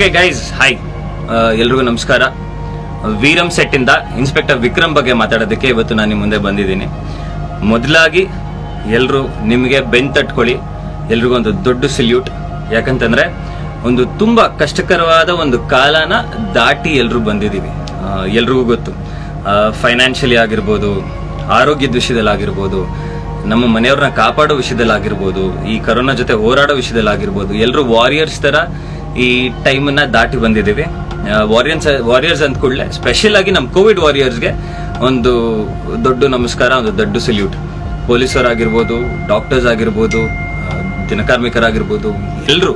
Okay guys, hi, ಎಲ್ರಿಗೂ ನಮಸ್ಕಾರ. Veeram set ಇಂದ ಇನ್ಸ್ಪೆಕ್ಟರ್ ವಿಕ್ರಮ್ ಬಗ್ಗೆ ಮಾತಾಡೋದಕ್ಕೆ ಇವತ್ತು ನಾನು ನಿಮ್ಮ ಮುಂದೆ ಬಂದಿದ್ದೀನಿ. ಮೊದಲಾಗಿ ಎಲ್ಲರೂ ನಿಮಗೆ ಬೆನ್ ತಟ್ಕೊಳ್ಳಿ, ಎಲ್ರಿಗೂ ಒಂದು ದೊಡ್ಡ ಸಲ್ಯೂಟ್. ಯಾಕಂತಂದ್ರೆ ಒಂದು ತುಂಬಾ ಕಷ್ಟಕರವಾದ ಒಂದು ಕಾಲನ ದಾಟಿ ಎಲ್ಲರೂ ಬಂದಿದ್ದೀವಿ. ಎಲ್ರಿಗೂ ಗೊತ್ತು, ಫೈನಾನ್ಷಿಯಲಿ ಆಗಿರ್ಬೋದು, ಆರೋಗ್ಯದ ವಿಷಯದಲ್ಲಾಗಿರ್ಬೋದು, ನಮ್ಮ ಮನೆಯವ್ರನ್ನ ಕಾಪಾಡೋ ವಿಷಯದಲ್ಲಾಗಿರ್ಬೋದು, ಈ ಕರೋನಾ ಜೊತೆ ಹೋರಾಡೋ ವಿಷಯದಲ್ಲಾಗಿರ್ಬೋದು, ಎಲ್ಲರೂ ವಾರಿಯರ್ಸ್ ತರ ಈ ಟೈಮನ್ನ ದಾಟಿ ಬಂದಿದ್ದೀವಿ. ವಾರಿಯರ್ಸ್ ಅಂದ ಕೂಡಲೇ ಸ್ಪೆಷಲ್ ಆಗಿ ನಮ್ಮ ಕೋವಿಡ್ ವಾರಿಯರ್ಸ್ಗೆ ಒಂದು ದೊಡ್ಡ ನಮಸ್ಕಾರ, ಒಂದು ದೊಡ್ಡ ಸಲ್ಯೂಟ್. ಪೊಲೀಸರಾಗಿರ್ಬೋದು, ಡಾಕ್ಟರ್ಸ್ ಆಗಿರ್ಬೋದು, ದಿನಕಾರ್ಮಿಕರಾಗಿರ್ಬೋದು, ಎಲ್ಲರೂ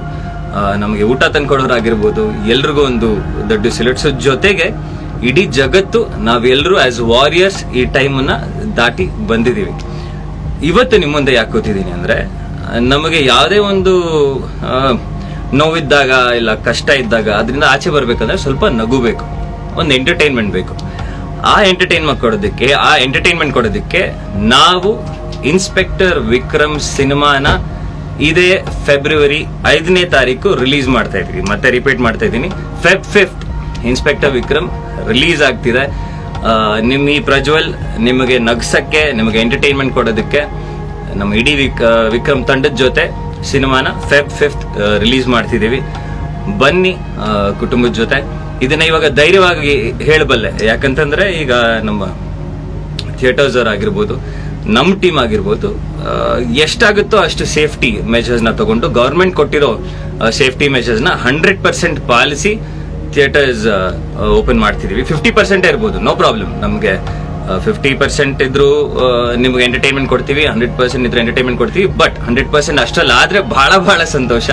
ನಮಗೆ ಊಟ ತಂದ್ಕೊಡೋರಾಗಿರ್ಬೋದು, ಎಲ್ರಿಗೂ ಒಂದು ದೊಡ್ಡ ಸಲ್ಯೂಟ್ಸ್. ಜೊತೆಗೆ ಇಡೀ ಜಗತ್ತು ನಾವೆಲ್ಲರೂ ಆಸ್ ವಾರಿಯರ್ಸ್ ಈ ಟೈಮನ್ನ ದಾಟಿ ಬಂದಿದ್ದೀವಿ. ಇವತ್ತು ನಿಮ್ಮ ಮುಂದೆ ಯಾಕೆ ಕೂತಿದ್ದೀನಿ ಅಂದ್ರೆ, ನಮಗೆ ಯಾವುದೇ ಒಂದು ನೋವಿದ್ದಾಗ ಇಲ್ಲ ಕಷ್ಟ ಇದ್ದಾಗ ಅದರಿಂದ ಆಚೆ ಬರ್ಬೇಕಂದ್ರೆ ಸ್ವಲ್ಪ ನಗು ಬೇಕು, ಒಂದು ಎಂಟರ್ಟೈನ್ಮೆಂಟ್ ಬೇಕು. ಆ ಎಂಟರ್ಟೈನ್ಮೆಂಟ್ ಕೊಡೋದಕ್ಕೆ ನಾವು ಇನ್ಸ್ಪೆಕ್ಟರ್ ವಿಕ್ರಮ್ ಸಿನಿಮಾನ ಇದೇ ಫೆಬ್ರವರಿ 5ನೇ ತಾರೀಕು ರಿಲೀಸ್ ಮಾಡ್ತಾ ಇದೀವಿ. ಮತ್ತೆ ರಿಪೀಟ್ ಮಾಡ್ತಾ ಇದ್ದೀನಿ, Feb 5th inspector Vikram release ಆಗ್ತಿದೆ. ನಿಮ್ಮ ಈ ಪ್ರಜ್ವಲ್ ನಿಮಗೆ ನಗ್ಸಕ್ಕೆ, ನಿಮಗೆ ಎಂಟರ್ಟೈನ್ಮೆಂಟ್ ಕೊಡೋದಕ್ಕೆ ನಮ್ಮ ಇಡೀ ವಿಕ್ರಮ್ ತಂಡದ ಜೊತೆ ಸಿನಿಮಾನ ಫೆಬ್ 5th ರಿಲೀಸ್ ಮಾಡ್ತಿದ್ದೀವಿ. ಬನ್ನಿ ಕುಟುಂಬದ ಜೊತೆ. ಇದನ್ನ ಇವಾಗ ಧೈರ್ಯವಾಗಿ ಹೇಳಬಲ್ಲೆ, ಯಾಕಂತಂದ್ರೆ ಈಗ ನಮ್ಮ ಥಿಯೇಟರ್ಸ್ ಆಗಿರ್ಬೋದು, ನಮ್ಮ ಟೀಮ್ ಆಗಿರ್ಬೋದು, ಎಷ್ಟಾಗುತ್ತೋ ಅಷ್ಟು ಸೇಫ್ಟಿ ಮೆಜರ್ಸ್ನ ತಗೊಂಡು ಗೌರ್ಮೆಂಟ್ ಕೊಟ್ಟಿರೋ ಸೇಫ್ಟಿ ಮೆಜರ್ಸ್ನ 100% ಪಾಲಿಸಿ ಥಿಯೇಟರ್ಸ್ ಓಪನ್ ಮಾಡ್ತಿದೀವಿ. 50% ಇರ್ಬೋದು, ನೋ ಪ್ರಾಬ್ಲಮ್. ನಮಗೆ 50% ಇದ್ರು ನಿಮ್ಗೆ ಎಂಟರ್ಟೈನ್ಮೆಂಟ್ ಕೊಡ್ತೀವಿ, 100% ಇದ್ರೆ ಎಂಟರ್ಟೈನ್ಮೆಂಟ್ ಕೊಡ್ತೀವಿ. ಬಟ್ 100% ಅಷ್ಟಲ್ಲ ಆದ್ರೆ ಬಹಳ ಸಂತೋಷ.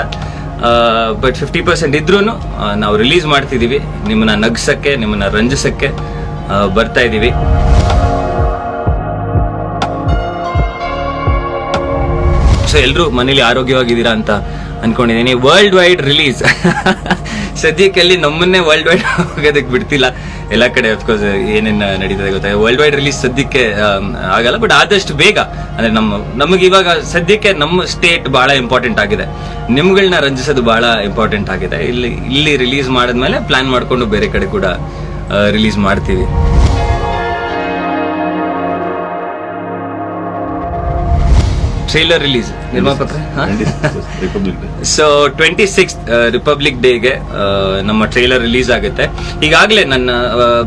ಬಟ್ 50% ಇದ್ರೂ ನಾವು ರಿಲೀಸ್ ಮಾಡ್ತಿದೀವಿ. ನಿಮ್ಮನ್ನ ನಗ್ಸಕ್ಕೆ, ನಿಮ್ಮನ್ನ ರಂಜಿಸಕ್ಕೆ ಬರ್ತಾ ಇದೀವಿ. ಸೊ ಎಲ್ಲರೂ ಮನೇಲಿ ಆರೋಗ್ಯವಾಗಿದ್ದೀರಾ ಅಂತ ಅನ್ಕೊಂಡಿದ್ದೀನಿ. ವರ್ಲ್ಡ್ ವೈಡ್ ರಿಲೀಸ್ ಸದ್ಯಕ್ಕೆ ನಮ್ಮನ್ನೇ ವರ್ಲ್ಡ್ ವೈಡ್ ಹೋಗೋದಕ್ಕೆ ಬಿಡ್ತಿಲ್ಲ. ಎಲ್ಲ ಕಡೆ ಅಫ್ಕೋರ್ಸ್ ಏನೇನು ನಡೀತದೆ ಗೊತ್ತಾಗ. ವರ್ಲ್ಡ್ ವೈಡ್ ರಿಲೀಸ್ ಸದ್ಯಕ್ಕೆ ಆಗಲ್ಲ, ಬಟ್ ಆದಷ್ಟು ಬೇಗ ಅಂದ್ರೆ ನಮಗೆ ಇವಾಗ ಸದ್ಯಕ್ಕೆ ನಮ್ಮ ಸ್ಟೇಟ್ ಬಹಳ ಇಂಪಾರ್ಟೆಂಟ್ ಆಗಿದೆ. ನಿಮ್ಗಳನ್ನ ರಂಜಿಸೋದು ಬಹಳ ಇಂಪಾರ್ಟೆಂಟ್ ಆಗಿದೆ. ಇಲ್ಲಿ ರಿಲೀಸ್ ಮಾಡಿದ್ಮೇಲೆ ಪ್ಲಾನ್ ಮಾಡ್ಕೊಂಡು ಬೇರೆ ಕಡೆ ಕೂಡ ರಿಲೀಸ್ ಮಾಡ್ತೀವಿ. ಟ್ರೈಲರ್ ರಿಲೀಸ್ ನಿರ್ಮಾಪಕರೇ, ಸೊ 26th ರಿಪಬ್ಲಿಕ್ ಡೇಗೆ ನಮ್ಮ ಟ್ರೈಲರ್ ರಿಲೀಸ್ ಆಗುತ್ತೆ. ಈಗಾಗಲೇ ನನ್ನ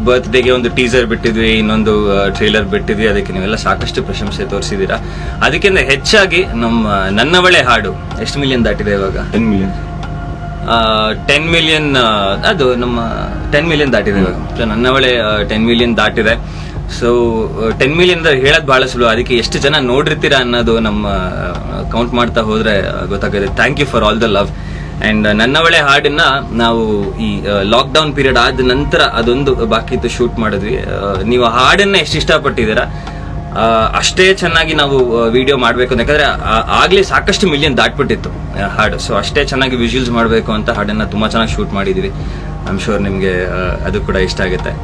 ಬರ್ತ್ಡೇಗೆ ಒಂದು ಟೀಸರ್ ಬಿಟ್ಟಿದ್ವಿ, ಇನ್ನೊಂದು ಟ್ರೈಲರ್ ಬಿಟ್ಟಿದ್ವಿ. ಅದಕ್ಕೆ ನೀವೆಲ್ಲ ಸಾಕಷ್ಟು ಪ್ರಶಂಸೆ ತೋರಿಸಿದೀರಾ. ಅದಕ್ಕಿಂತ ಹೆಚ್ಚಾಗಿ ನನ್ನವಳೆ ಹಾಡು ಎಷ್ಟು ಮಿಲಿಯನ್ ದಾಟಿದೆ ಇವಾಗ? 10 ಮಿಲಿಯನ್. ಅದು ನಮ್ಮ 10 ಮಿಲಿಯನ್ ದಾಟಿದೆ ಇವಾಗ. ಸೊ ನನ್ನವಳೆ 10 ಮಿಲಿಯನ್ ದಾಟಿದೆ. ಸೊ 10 ಮಿಲಿಯನ್ ಹೇಳೋದು ಬಹಳ ಸುಲಭ. ಅದಕ್ಕೆ ಎಷ್ಟು ಜನ ನೋಡಿರ್ತೀರಾ ಅನ್ನೋದು ನಮ್ಮ ಕೌಂಟ್ ಮಾಡ್ತಾ ಹೋದ್ರೆ ಗೊತ್ತಾಗುತ್ತೆ. Thank you for all the love. And ನನ್ನವಳೆ ಹಾಡನ್ನ ನಾವು ಈ ಲಾಕ್ಡೌನ್ ಪೀರಿಯಡ್ ಆದ ನಂತರ ಅದೊಂದು ಬಾಕಿ ಇತ್ತು, ಶೂಟ್ ಮಾಡಿದ್ವಿ. ನೀವು ಹಾಡನ್ನ ಎಷ್ಟು ಇಷ್ಟಪಟ್ಟಿದ್ದೀರಾ ಅಷ್ಟೇ ಚೆನ್ನಾಗಿ ನಾವು ವಿಡಿಯೋ ಮಾಡ್ಬೇಕು ಅಂತ. ಯಾಕಂದ್ರೆ ಆಗ್ಲೇ ಸಾಕಷ್ಟು ಮಿಲಿಯನ್ ದಾಟ್ಬಿಟ್ಟಿತ್ತು ಹಾಡು. ಸೊ ಅಷ್ಟೇ ಚೆನ್ನಾಗಿ ವಿಜುವಲ್ಸ್ ಮಾಡಬೇಕು ಅಂತ ಹಾಡನ್ನ ತುಂಬಾ ಚೆನ್ನಾಗಿ ಶೂಟ್ ಮಾಡಿದೀವಿ. ಐ ಆಮ್ ಶೋರ್ ನಿಮ್ಗೆ ಅದು ಕೂಡ ಇಷ್ಟ ಆಗುತ್ತೆ.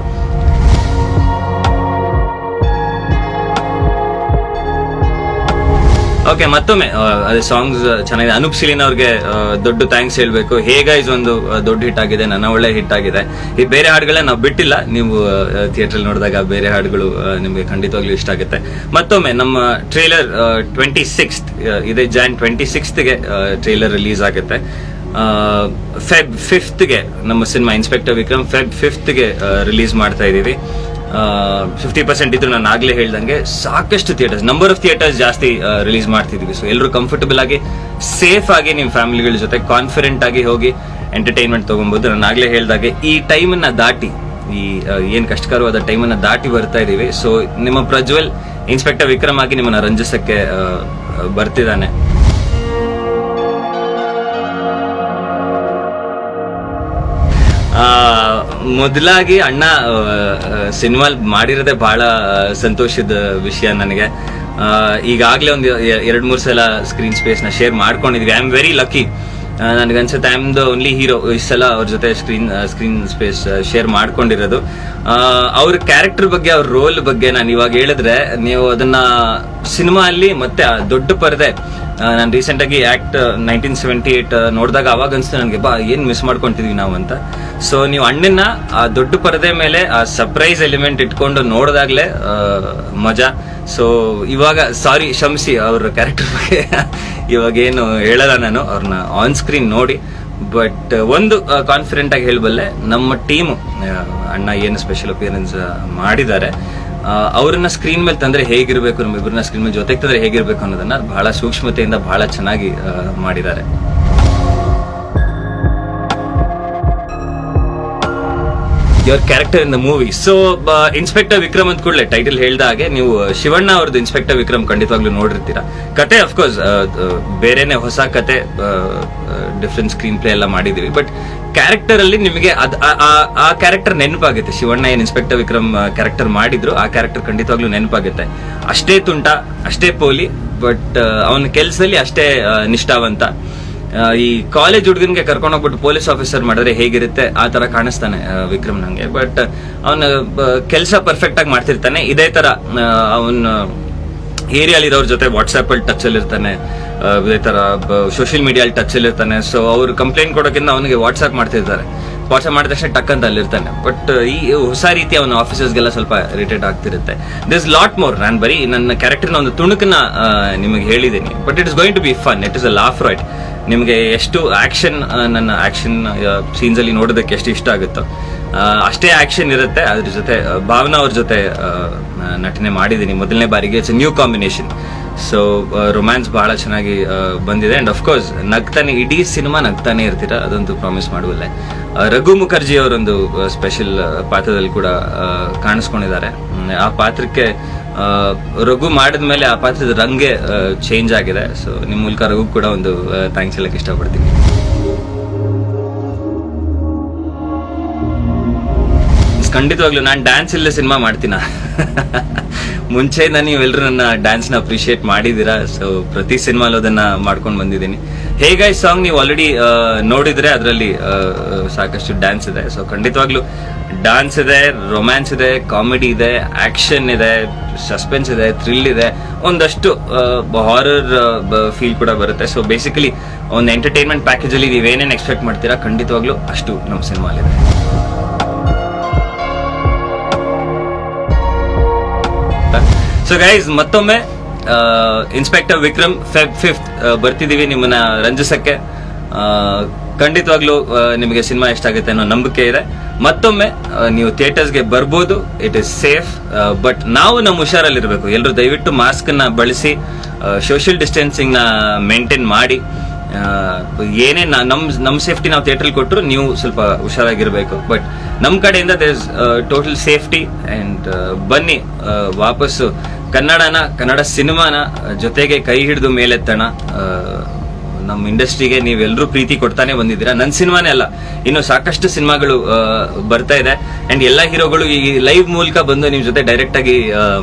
ಓಕೆ, ಮತ್ತೊಮ್ಮೆ ಅದೇ ಸಾಂಗ್ಸ್ ಚೆನ್ನಾಗಿದೆ. ಅನೂಪ್ ಸಿಲಿನ್ ಅವ್ರಿಗೆ ದೊಡ್ಡ ಥ್ಯಾಂಕ್ಸ್ ಹೇಳ್ಬೇಕು. ಹೇಗೈಸ್ ಒಂದು ದೊಡ್ಡ ಹಿಟ್ ಆಗಿದೆ, ನನ್ನ ಒಳ್ಳೆ ಹಿಟ್ ಆಗಿದೆ. ಈ ಬೇರೆ ಹಾಡುಗಳನ್ನ ನಾವು ಬಿಟ್ಟಿಲ್ಲ. ನೀವು ಥಿಯೇಟರ್ ನೋಡಿದಾಗ ಬೇರೆ ಹಾಡುಗಳು ನಿಮ್ಗೆ ಖಂಡಿತವಾಗ್ಲೂ ಇಷ್ಟ ಆಗುತ್ತೆ. ಮತ್ತೊಮ್ಮೆ ನಮ್ಮ ಟ್ರೈಲರ್ 26th ಇದೇ Jan 26th ಟ್ರೈಲರ್ ರಿಲೀಸ್ ಆಗುತ್ತೆ. ಫೆಬ್ 5th ನಮ್ಮ cinema inspector Vikram Feb 5th release ಮಾಡ್ತಾ ಇದೀವಿ. 50% ಇದ್ರು ನಾನು ಆಗ್ಲೇ ಹೇಳ್ದಂಗೆ ಸಾಕಷ್ಟು ಥಿಯೇಟರ್ಸ್, ನಂಬರ್ ಆಫ್ ಥಿಯೇಟರ್ಸ್ ಜಾಸ್ತಿ ರಿಲೀಸ್ ಮಾಡ್ತಿದೀವಿ. ಸೊ ಎಲ್ಲರೂ ಕಂಫರ್ಟಬಲ್ ಆಗಿ, ಸೇಫ್ ಆಗಿ ನಿಮ್ಮ ಫ್ಯಾಮಿಲಿಗಳ ಜೊತೆ ಕಾನ್ಫಿಡೆಂಟ್ ಆಗಿ ಹೋಗಿ ಎಂಟರ್ಟೈನ್ಮೆಂಟ್ ತಗೊಬಹುದು. ನಾನು ಆಗ್ಲೇ ಹೇಳ್ದಾಗೆ ಈ ಟೈಮನ್ನ ದಾಟಿ, ಈ ಏನ್ ಕಷ್ಟಕರವಾದ ಟೈಮನ್ನ ದಾಟಿ ಬರ್ತಾ ಇದೀವಿ. ಸೊ ನಿಮ್ಮ ಪ್ರಜ್ವಲ್ ಇನ್ಸ್ಪೆಕ್ಟರ್ ವಿಕ್ರಮ್ ಆಗಿ ನಿಮ್ಮನ್ನ ರಂಜಿಸಕ್ಕೆ ಬರ್ತಿದ್ದಾನೆ. ಮೊದಲಾಗಿ ಅಣ್ಣ ಸಿನಿಮಾ ಮಾಡಿರೋದೇ ಬಹಳ ಸಂತೋಷದ ವಿಷಯ ನನಗೆ. ಈಗಾಗಲೇ ಒಂದು 2-3 ಸಲ ಸ್ಕ್ರೀನ್ ಸ್ಪೇಸ್ ನ ಶೇರ್ ಮಾಡ್ಕೊಂಡಿದ್ವಿ. I am very lucky. ನನಗನ್ಸುತ್ತೆ I am the only hero ಈ ಸಲ ಅವ್ರ ಜೊತೆ ಸ್ಕ್ರೀನ್ ಸ್ಪೇಸ್ ಶೇರ್ ಮಾಡ್ಕೊಂಡಿರೋದು. ಅವ್ರ ಕ್ಯಾರೆಕ್ಟರ್ ಬಗ್ಗೆ, ಅವ್ರ ರೋಲ್ ಬಗ್ಗೆ ನಾನು ಇವಾಗ ಹೇಳಿದ್ರೆ ನೀವು ಅದನ್ನ ಸಿನಿಮಾ ಅಲ್ಲಿ ಮತ್ತೆ ದೊಡ್ಡ ಪರದೆ, ನಾನು ರೀಸೆಂಟ್ ಆಗಿ ಆಕ್ಟ್ 1978 ನೋಡಿದಾಗ ಅವಾಗ ಅನ್ಸ್ತು ನನಗೆ, ಏನ್ ಮಿಸ್ ಮಾಡ್ಕೊಂತಿದ್ವಿ ನಾವು ಅಂತ. ಸೊ ನೀವು ಅಣ್ಣನ ಆ ದೊಡ್ಡ ಪರದೆ ಮೇಲೆ ಆ ಸರ್ಪ್ರೈಸ್ ಎಲಿಮೆಂಟ್ ಇಟ್ಕೊಂಡು ನೋಡಿದಾಗ್ಲೇ ಮಜಾ. ಸೊ ಇವಾಗ ಸಾರಿ ಕ್ಷಮಿಸಿ ಅವ್ರ ಕ್ಯಾರೆಕ್ಟರ್ ಬಗ್ಗೆ ಇವಾಗ ಏನು ಹೇಳಲ್ಲ, ನಾನು ಅವ್ರನ್ನ ಆನ್ ಸ್ಕ್ರೀನ್ ನೋಡಿ. ಬಟ್ ಒಂದು ಕಾನ್ಫಿಡೆಂಟ್ ಆಗಿ ಹೇಳಬಲ್ಲೆ, ನಮ್ಮ ಟೀಮು ಅಣ್ಣ ಏನು ಸ್ಪೆಷಲ್ ಅಪಿಯರೆನ್ಸ್ ಮಾಡಿದ್ದಾರೆ, ಅವ್ರನ್ನ ಸ್ಕ್ರೀನ್ ಮೇಲೆ ತಂದ್ರೆ ಹೇಗಿರ್ಬೇಕು, ನಮ್ಮಿಬ್ಬರನ್ನ ಸ್ಕ್ರೀನ್ ಮೇಲೆ ಜೊತೆಗೆ ತಂದ್ರೆ ಹೇಗಿರ್ಬೇಕು ಅನ್ನೋದನ್ನ ಬಹಳ ಸೂಕ್ಷ್ಮತೆಯಿಂದ ಬಹಳ ಚೆನ್ನಾಗಿ ಮಾಡಿದ್ದಾರೆ. Your character in the movie. So inspector Vikram ಅಂತ ಕೂಡಲೇ ಟೈಟಲ್ ಹೇಳ್ದ ಹಾಗೆ ನೀವು ಶಿವಣ್ಣ ಅವ್ರದ್ದು ಇನ್ಸ್ಪೆಕ್ಟರ್ ವಿಕ್ರಮ್ ಖಂಡಿತವಾಗ್ಲೂ ನೋಡಿರ್ತೀರಾ. ಕತೆ ಅಫ್ಕೋರ್ಸ್ ಬೇರೆನೆ, ಹೊಸ ಕತೆ, ಡಿಫ್ರೆಂಟ್ ಸ್ಕ್ರೀನ್ ಪ್ಲೇ ಎಲ್ಲ ಮಾಡಿದೀವಿ. ಬಟ್ ಕ್ಯಾರೆಕ್ಟರ್ ಅಲ್ಲಿ ನಿಮಗೆ ಆ ಕ್ಯಾರೆಕ್ಟರ್ ನೆನಪಾಗುತ್ತೆ. ಶಿವಣ್ಣ ಏನ್ ಇನ್ಸ್ಪೆಕ್ಟರ್ ವಿಕ್ರಮ್ ಕ್ಯಾರೆಕ್ಟರ್ ಮಾಡಿದ್ರು ಆ ಕ್ಯಾರೆಕ್ಟರ್ ಖಂಡಿತವಾಗ್ಲೂ ನೆನಪಾಗುತ್ತೆ. ಅಷ್ಟೇ ತುಂಟ, ಅಷ್ಟೇ ಪೋಲಿ, ಬಟ್ ಅವನ ಕೆಲಸದಲ್ಲಿ ಅಷ್ಟೇ ನಿಷ್ಠಾವಂತ. ಈ ಕಾಲೇಜ್ ಹುಡುಗನ್ಗೆ ಕರ್ಕೊಂಡೋಗ್ಬಿಟ್ಟು ಪೊಲೀಸ್ ಆಫೀಸರ್ ಮಾಡಿದ್ರೆ ಹೇಗಿರುತ್ತೆ ಆ ತರ ಕಾಣಿಸ್ತಾನೆ ವಿಕ್ರಮ್ ನಂಗೆ. ಬಟ್ ಅವನ ಕೆಲಸ ಪರ್ಫೆಕ್ಟ್ ಆಗಿ ಮಾಡ್ತಿರ್ತಾನೆ. ಇದೇ ತರ ಅವನ ಏರಿಯಾಲಿ ಇರೋರ್ ಜೊತೆ ವಾಟ್ಸ್ಆಪ್ ಅಲ್ಲಿ ಟಚ್ ಅಲ್ಲಿ ಇರ್ತಾನೆ, ಇದೇ ತರ ಸೋಷಿಯಲ್ ಮೀಡಿಯಲ್ಲಿ ಟಚ್ ಅಲ್ಲಿ ಇರ್ತಾನೆ. ಸೊ ಅವ್ರು ಕಂಪ್ಲೇಂಟ್ ಕೊಡೋಕ್ಕಿಂತ ಅವನಿಗೆ ವಾಟ್ಸ್ಆಪ್ ಮಾಡ್ತಿರ್ತಾರೆ. ವಾಟ್ಸ್ಆಪ್ ಮಾಡಿದ ತಕ್ಷಣ ಟಕ್ ಅಂತ ಅಲ್ಲಿರ್ತಾನೆ. ಬಟ್ ಈ ಹೊಸ ರೀತಿ ಅವನ ಆಫೀಸರ್ಸ್ಗೆಲ್ಲ ಸ್ವಲ್ಪ ಇರಿಟೇಟ್ ಆಗ್ತಿರುತ್ತೆ. This lot more. ನಾನು ಬರೀ ನನ್ನ ಕ್ಯಾರೆಕ್ಟರ್ನ ಒಂದು ತುಣುಕನ್ನ ನಿಮಗೆ ಹೇಳಿದ್ದೀನಿ. But it is going to be fun. It is a laugh right. ನಿಮಗೆ ಎಷ್ಟು ಆಕ್ಷನ್, ನನ್ನ ಆಕ್ಷನ್ ಸೀನ್ಸ್ ಅಲ್ಲಿ ನೋಡೋದಕ್ಕೆ ಎಷ್ಟು ಇಷ್ಟ ಆಗುತ್ತೋ ಅಷ್ಟೇ ಆಕ್ಷನ್ ಇರುತ್ತೆ. ಅದ್ರ ಜೊತೆ ಭಾವನಾ ಅವ್ರ ಜೊತೆ ನಟನೆ ಮಾಡಿದ್ದೀನಿ ಮೊದಲನೇ ಬಾರಿಗೆ. It's new combination. So romance ಬಹಳ ಚೆನ್ನಾಗಿ ಬಂದಿದೆ. ಅಂಡ್ ಅಫ್ಕೋರ್ಸ್ ನಗ್ತಾನೆ, ಇಡೀ ಸಿನಿಮಾ ನಗ್ತಾನೆ ಇರ್ತೀರಾ, ಅದಂತೂ ಪ್ರಾಮಿಸ್ ಮಾಡುವಲ್ಲೇ. ರಘು ಮುಖರ್ಜಿ ಅವರೊಂದು ಸ್ಪೆಷಲ್ ಪಾತ್ರದಲ್ಲಿ ಕೂಡ ಕಾಣಿಸ್ಕೊಂಡಿದ್ದಾರೆ. ಆ ಪಾತ್ರಕ್ಕೆ ರಘು ಮಾಡಿದ್ಮೇಲೆ ಆ ಪಾತ್ರದ ರಂಗೆ ಚೇಂಜ್ ಆಗಿದೆ. ಸೊ ನಿಮ್ಮ ಮೂಲಕ ರಘು ಕೂಡ ಒಂದು ಥ್ಯಾಂಕ್ಸ್ ಹೇಳಕ್ ಇಷ್ಟಪಡ್ತೀನಿ. ಖಂಡಿತವಾಗ್ಲೂ ನಾನು ಡ್ಯಾನ್ಸ್ ಇಲ್ಲದೆ ಸಿನಿಮಾ ಮಾಡ್ತೀನ. ಮುಂಚೆ ನೀವೆಲ್ಲರೂ ನನ್ನ ಡ್ಯಾನ್ಸ್ನ ಅಪ್ರಿಷಿಯೇಟ್ ಮಾಡಿದ್ದೀರಾ. ಸೊ ಪ್ರತಿ ಸಿನಿಮಾಲು ಅದನ್ನ ಮಾಡ್ಕೊಂಡು ಬಂದಿದ್ದೀನಿ. ಹೇಗೆ ಈ ಸಾಂಗ್ ನೀವು ಆಲ್ರೆಡಿ ನೋಡಿದ್ರೆ ಅದರಲ್ಲಿ ಸಾಕಷ್ಟು ಡ್ಯಾನ್ಸ್ ಇದೆ. ಸೊ ಖಂಡಿತವಾಗ್ಲೂ ಡ್ಯಾನ್ಸ್ ಇದೆ, ರೊಮ್ಯಾನ್ಸ್ ಇದೆ, ಕಾಮಿಡಿ ಇದೆ, ಆಕ್ಷನ್ ಇದೆ, ಸಸ್ಪೆನ್ಸ್ ಇದೆ, ಥ್ರಿಲ್ ಇದೆ, ಒಂದಷ್ಟು ಹಾರರ್ ಫೀಲ್ ಕೂಡ ಬರುತ್ತೆ. ಸೊ ಬೇಸಿಕಲಿ ಒಂದು ಎಂಟರ್ಟೈನ್ಮೆಂಟ್ ಪ್ಯಾಕೇಜ್ ಅಲ್ಲಿ ನೀವೇನೇನು ಎಕ್ಸ್ಪೆಕ್ಟ್ ಮಾಡ್ತೀರಾ ಖಂಡಿತವಾಗ್ಲೂ ಅಷ್ಟು ನಮ್ಮ ಸಿನಿಮಾಲಿದೆ. ಸೊ ಗೈಸ್, ಮತ್ತೊಮ್ಮೆ ಇನ್ಸ್ಪೆಕ್ಟರ್ ವಿಕ್ರಮ್ Feb 5th ಬರ್ತಿದೀವಿ ನಿಮ್ಮನ್ನ ರಂಜಿಸಕ್ಕೆ. ಖಂಡಿತವಾಗ್ಲೂ ನಿಮಗೆ ಸಿನಿಮಾ ಇಷ್ಟ ಆಗುತ್ತೆ ಅನ್ನೋ ನಂಬಿಕೆ ಇದೆ. ಮತ್ತೊಮ್ಮೆ ನೀವು ಥಿಯೇಟರ್ಸ್ಗೆ ಬರ್ಬೋದು. It is safe. ಬಟ್ ನಾವು ನಮ್ಮ ಹುಷಾರಲ್ಲಿರ್ಬೇಕು. ಎಲ್ಲರೂ ದಯವಿಟ್ಟು ಮಾಸ್ಕ್ ನ ಬಳಸಿ, ಸೋಷಿಯಲ್ ಡಿಸ್ಟೆನ್ಸಿಂಗ್ ನ ಮೇಂಟೈನ್ ಮಾಡಿ. ಏನೇ ನಮ್ ಸೇಫ್ಟಿ ನಾವು ಥಿಯೇಟರ್ ಕೊಟ್ಟರು ನೀವು ಸ್ವಲ್ಪ ಹುಷಾರಾಗಿರ್ಬೇಕು. ಬಟ್ ನಮ್ ಕಡೆಯಿಂದ there is total safety. And ಬನ್ನಿ ವಾಪಸ್ಸು ಕನ್ನಡ ಸಿನಿಮಾನ ಜೊತೆಗೆ ಕೈ ಹಿಡಿದು ಮೇಲೆತ್ತಣ. ನಮ್ಮ ಇಂಡಸ್ಟ್ರಿಗೆ ನೀವೆಲ್ಲರೂ ಪ್ರೀತಿ ಕೊಡ್ತಾನೆ ಬಂದಿದ್ದೀರಾ. ನನ್ನ ಸಿನಿಮಾನೇ ಅಲ್ಲ, ಇನ್ನು ಸಾಕಷ್ಟು ಸಿನಿಮಾಗಳು ಬರ್ತಾ ಇದೆ. ಅಂಡ್ ಎಲ್ಲ ಹೀರೋಗಳು ಈ ಲೈವ್ ಮೂಲಕ ಬಂದು ನಿಮ್ ಜೊತೆ ಡೈರೆಕ್ಟ್ ಆಗಿ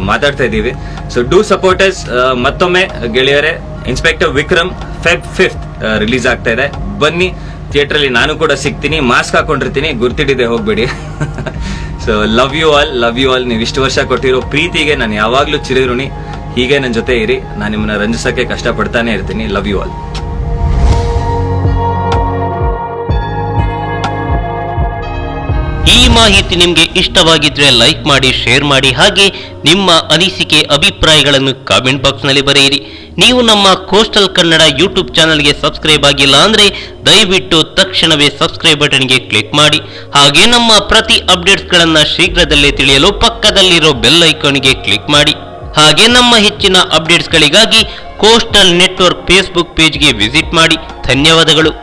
ಮಾತಾಡ್ತಾ ಇದ್ದೀವಿ. So do supporters. ಮತ್ತೊಮ್ಮೆ ಗೆಳೆಯರೇ, inspector Vikram Feb 5th release ಆಗ್ತಾ ಇದೆ. ಬನ್ನಿ ಥಿಯೇಟರ್ ಅಲ್ಲಿ, ನಾನು ಕೂಡ ಸಿಗ್ತೀನಿ, ಮಾಸ್ಕ್ ಹಾಕೊಂಡಿರ್ತೀನಿ, ಗುರ್ತಿಡಿದೆ ಹೋಗ್ಬೇಡಿ. So love you all. ನೀವು ಇಷ್ಟು ವರ್ಷ ಕೊಟ್ಟಿರೋ ಪ್ರೀತಿಗೆ ನಾನು ಯಾವಾಗ್ಲೂ ಚಿರಋಣಿ. ಹೀಗೆ ನನ್ನ ಜೊತೆ ಇರಿ. ನಾನು ನಿಮ್ಮನ್ನ ರಂಜಿಸಕ್ಕೆ ಕಷ್ಟಪಡ್ತಾನೆ ಇರ್ತೀನಿ. Love you all. ಈ ಮಾಹಿತಿ ನಿಮಗೆ ಇಷ್ಟವಾಗಿದ್ರೆ ಲೈಕ್ ಮಾಡಿ, ಶೇರ್ ಮಾಡಿ, ಹಾಗೆ ನಿಮ್ಮ ಅನಿಸಿಕೆ ಅಭಿಪ್ರಾಯಗಳನ್ನು ಕಾಮೆಂಟ್ ಬಾಕ್ಸ್ ನಲ್ಲಿ ಬರೆಯಿರಿ. ನೀವು ನಮ್ಮ ಕೋಸ್ಟಲ್ ಕನ್ನಡ ಯೂಟ್ಯೂಬ್ ಚಾನಲ್ಗೆ ಸಬ್ಸ್ಕ್ರೈಬ್ ಆಗಿಲ್ಲ ಅಂದ್ರೆ ದಯವಿಟ್ಟು ತಕ್ಷಣವೇ ಸಬ್ಸ್ಕ್ರೈಬ್ ಬಟನ್ಗೆ ಕ್ಲಿಕ್ ಮಾಡಿ. ಹಾಗೆ ನಮ್ಮ ಪ್ರತಿ ಅಪ್ಡೇಟ್ಸ್ಗಳನ್ನು ಶೀಘ್ರದಲ್ಲೇ ತಿಳಿಯಲು ಪಕ್ಕದಲ್ಲಿರೋ ಬೆಲ್ ಐಕಾನ್ಗೆ ಕ್ಲಿಕ್ ಮಾಡಿ. ಹಾಗೆ ನಮ್ಮ ಹೆಚ್ಚಿನ ಅಪ್ಡೇಟ್ಸ್ಗಳಿಗಾಗಿ ಕೋಸ್ಟಲ್ ನೆಟ್ವರ್ಕ್ ಫೇಸ್ಬುಕ್ ಪೇಜ್ಗೆ ವಿಸಿಟ್ ಮಾಡಿ. ಧನ್ಯವಾದಗಳು.